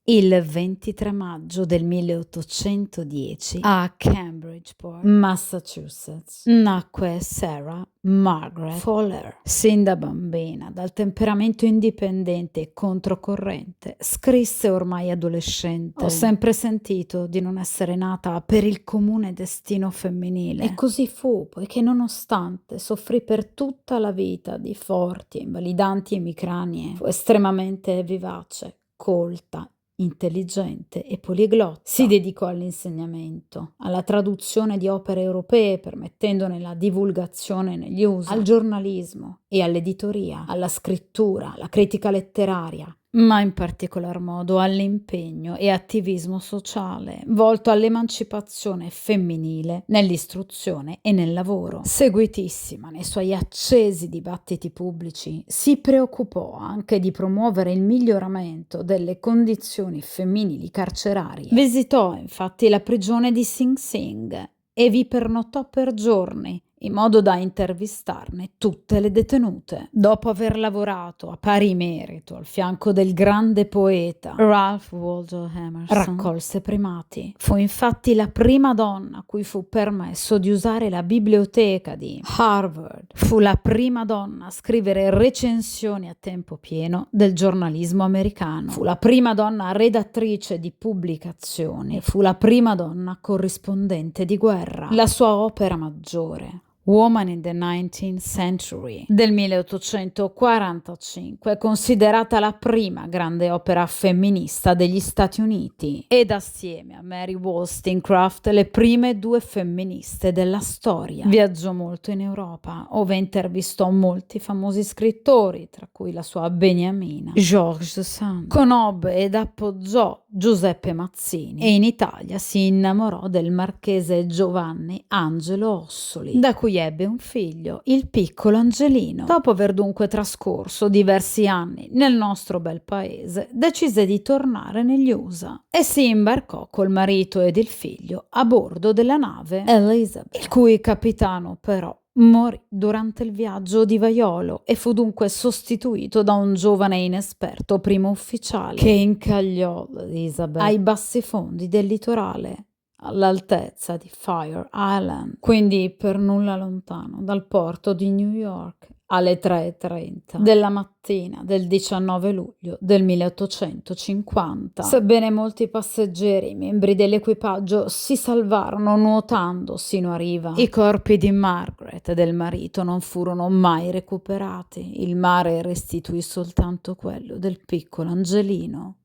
Il 23 maggio del 1810 a Cambridgeport, Massachusetts, nacque Sarah Margaret Fuller. Sin da bambina, dal temperamento indipendente e controcorrente, scrisse ormai adolescente: "Ho sempre sentito di non essere nata per il comune destino femminile". E così fu, poiché nonostante soffrì per tutta la vita di forti e invalidanti emicranie, fu estremamente vivace, colta, intelligente e poliglotta. Si dedicò all'insegnamento, alla traduzione di opere europee permettendone la divulgazione negli USA, al giornalismo e all'editoria, alla scrittura, alla critica letteraria, ma in particolar modo all'impegno e attivismo sociale volto all'emancipazione femminile nell'istruzione e nel lavoro. Seguitissima nei suoi accesi dibattiti pubblici, si preoccupò anche di promuovere il miglioramento delle condizioni femminili carcerarie. Visitò infatti la prigione di Sing Sing e vi pernottò per giorni, in modo da intervistarne tutte le detenute. Dopo aver lavorato a pari merito al fianco del grande poeta Ralph Waldo Emerson, raccolse primati. Fu infatti la prima donna a cui fu permesso di usare la biblioteca di Harvard. Fu la prima donna a scrivere recensioni a tempo pieno del giornalismo americano. Fu la prima donna redattrice di pubblicazioni e fu la prima donna corrispondente di guerra. La sua opera maggiore, Woman in the 19th Century, del 1845, è considerata la prima grande opera femminista degli Stati Uniti ed assieme a Mary Wollstonecraft le prime due femministe della storia. Viaggiò molto in Europa, ove intervistò molti famosi scrittori, tra cui la sua beniamina George Sand. Conobbe ed appoggiò Giuseppe Mazzini e in Italia si innamorò del marchese Giovanni Angelo Ossoli, da cui ebbe un figlio, il piccolo Angelino. Dopo aver dunque trascorso diversi anni nel nostro bel paese, decise di tornare negli USA e si imbarcò col marito ed il figlio a bordo della nave Elizabeth, il cui capitano però morì durante il viaggio di vaiolo e fu dunque sostituito da un giovane e inesperto primo ufficiale che incagliò Elizabeth ai bassi fondi del litorale, all'altezza di Fire Island, quindi per nulla lontano dal porto di New York, alle 3:30 della mattina del 19 luglio del 1850. Sebbene molti passeggeri, membri dell'equipaggio, si salvarono nuotando sino a riva, i corpi di Margaret e del marito non furono mai recuperati. Il mare restituì soltanto quello del piccolo Angelino.